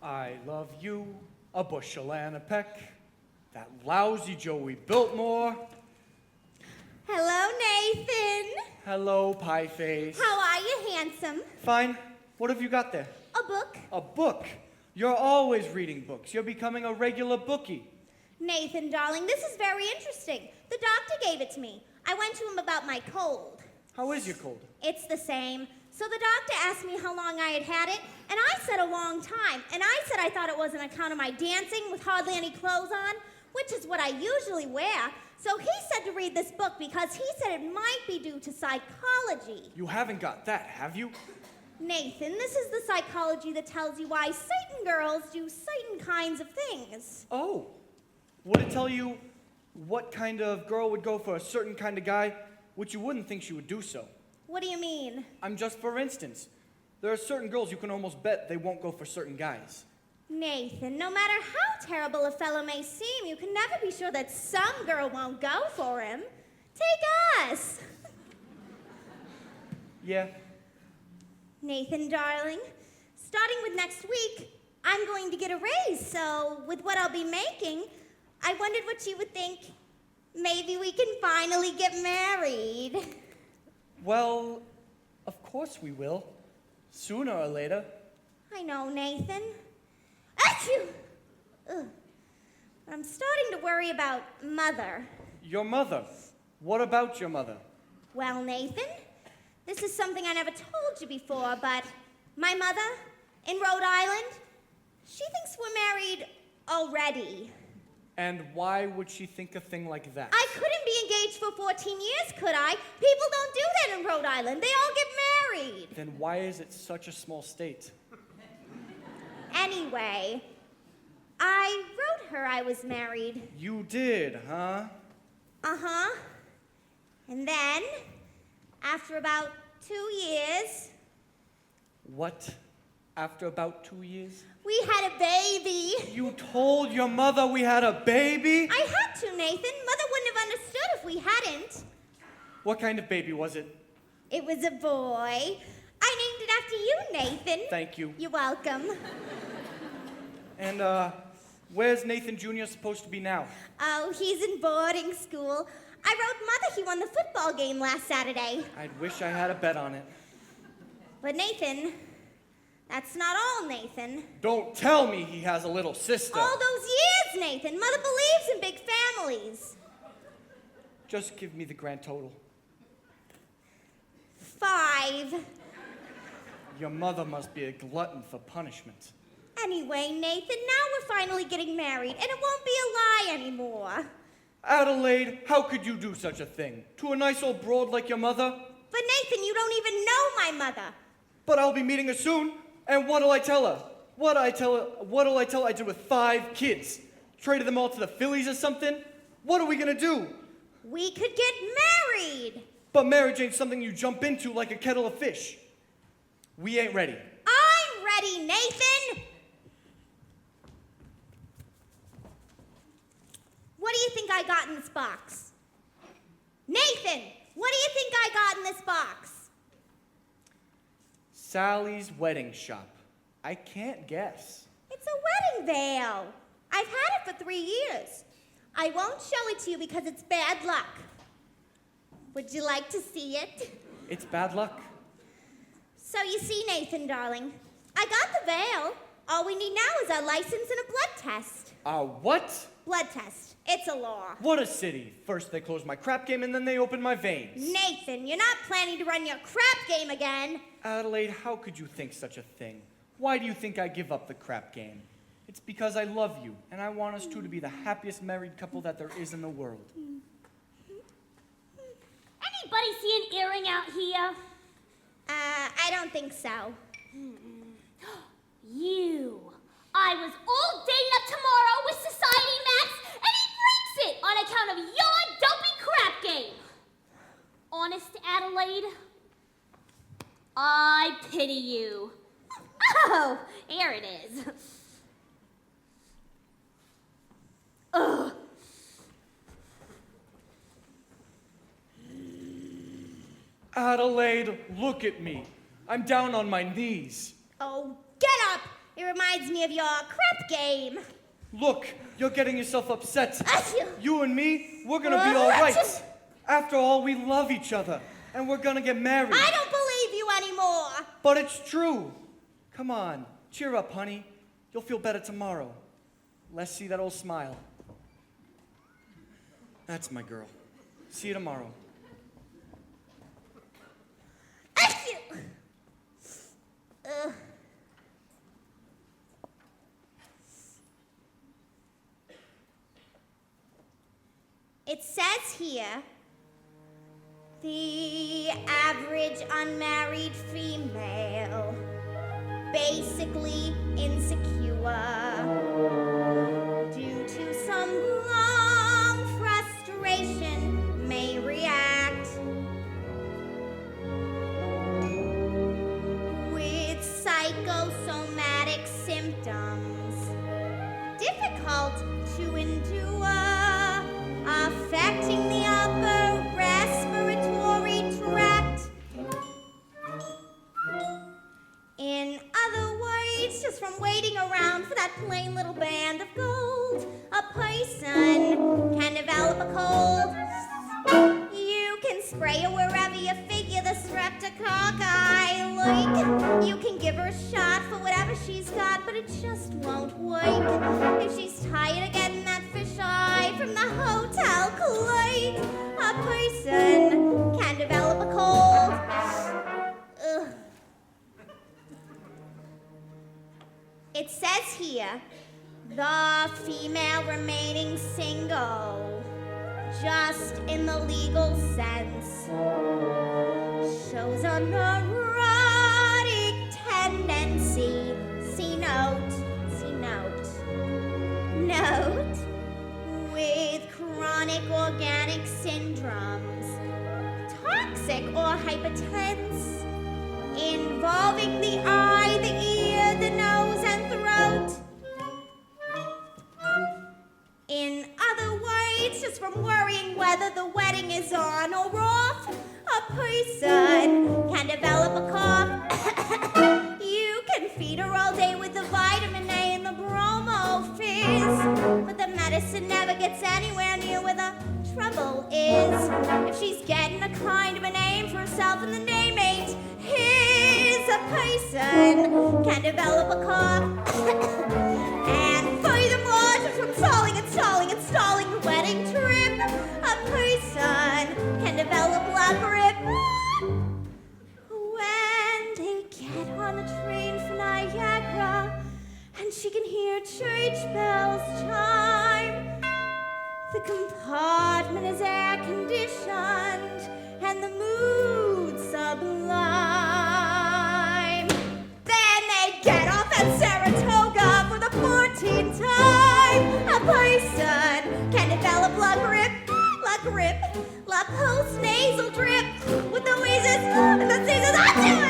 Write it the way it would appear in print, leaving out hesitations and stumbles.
I love you, a bushel and a peck. That lousy Joey Biltmore. Hello, Nathan. Hello, Pie Face. How are you, handsome? Fine. What have you got there? A book. A book? You're always reading books. You're becoming a regular bookie. Nathan, darling, this is very interesting. The doctor gave it to me. I went to him about my cold. How is your cold? It's the same. So the doctor asked me how long I had it, and I said a long time. And I said I thought it was on account of my dancing with hardly any clothes on, which is what I usually wear. So he said to read this book because he said it might be due to psychology. You haven't got that, have you? Nathan, this is the psychology that tells you why certain girls do certain kinds of things. Oh. Would it tell you what kind of girl would go for a certain kind of guy, which you wouldn't think she would do so? What do you mean? Just for instance, there are certain girls you can almost bet they won't go for certain guys. Nathan, no matter how terrible a fellow may seem, you can never be sure that some girl won't go for him. Take us. Yeah. Nathan, darling, starting with next week, I'm going to get a raise, so with what I'll be making, I wondered what you would think. Maybe we can finally get married. Well, of course we will. Sooner or later. I know, Nathan. Achoo! Ugh. But I'm starting to worry about Mother. Your mother? What about your mother? Well, Nathan, this is something I never told you before, but my mother, in Rhode Island, she thinks we're married already. And why would she think a thing like that? I couldn't be engaged for 14 years, could I? People don't do that in Rhode Island. They all get married. Then why is it such a small state? Anyway, I wrote her I was married. You did, huh? Uh-huh. And then, after about 2 years... What? After about 2 years? We had a baby. You told your mother we had a baby? I had to, Nathan. Mother wouldn't have understood if we hadn't. What kind of baby was it? It was a boy. I named it after you, Nathan. Thank you. You're welcome. And, where's Nathan Jr. supposed to be now? Oh, he's in boarding school. I wrote Mother he won the football game last Saturday. I wish I had a bet on it. But Nathan, that's not all, Nathan. Don't tell me he has a little sister. All those years, Nathan. Mother believes in big families. Just give me the grand total. 5. Your mother must be a glutton for punishment. Anyway, Nathan, now we're finally getting married, and it won't be a lie anymore. Adelaide, how could you do such a thing? To a nice old broad like your mother? But Nathan, you don't even know my mother. But I'll be meeting her soon, and what'll I tell her? What'll I tell her I did with 5 kids? Traded them all to the Phillies or something? What are we gonna do? We could get married. But marriage ain't something you jump into like a kettle of fish. We ain't ready. I'm ready, Nathan! What do you think I got in this box? Nathan, what do you think I got in this box? Sally's wedding shop. I can't guess. It's a wedding veil. I've had it for 3 years. I won't show it to you because it's bad luck. Would you like to see it? It's bad luck. So you see, Nathan, darling, I got the veil. All we need now is our license and a blood test. What? Blood test. It's a law. What a city. First they close my crap game and then they open my veins. Nathan, you're not planning to run your crap game again. Adelaide, how could you think such a thing? Why do you think I give up the crap game? It's because I love you, and I want us two to be the happiest married couple that there is in the world. Anybody see an earring out here? I don't think so. You. I was all dating up tomorrow with Society Max, and he breaks it on account of your dopey crap game. Honest, Adelaide? I pity you. Oh, here it is. Ugh. Adelaide, look at me. I'm down on my knees. Oh, get up! It reminds me of your crap game. Look, you're getting yourself upset. Achoo. You and me, we're gonna be all right. After all, we love each other, and we're gonna get married. I don't believe you anymore. But it's true. Come on, cheer up, honey. You'll feel better tomorrow. Let's see that old smile. That's my girl. See you tomorrow. Achoo. Ugh. It says here, the average unmarried female, basically insecure, due to some long frustration, may react with psychosomatic symptoms, difficult to endure, affecting the upper respiratory tract. In other words, just from waiting around for that plain little band of gold, a person can develop a cold. You can spray her wherever you figure the streptococcus like. You can give her a shot for whatever she's got, but it just won't work. If she's tired of getting that fisheye from the hotel clerk, a person can develop a cold. Ugh. It says here, the female remaining single, just in the legal sense, shows a neurotic tendency. See note. Note, with chronic organic syndromes, toxic or hypertense, involving the eye, the ear, the nose, and throat. In other words, just from worrying whether the wedding is on or off, a person can develop a cough. You can feed her all day with the vitamin A and the bromo fizz, but the medicine never gets anywhere near where the trouble is. If she's getting a kind of a name for herself and the name ain't his, a person can develop a cough. And furthermore, just from stalling the wedding trip, a person can develop la grippe. When they get on the train for Niagara, and she can hear church bells chime, the compartment is air conditioned, and the mood sublime. Then they get off at Saratoga for the 14th time. A person can develop la grippe, la post-nasal drip with the wheezes and the sneezes.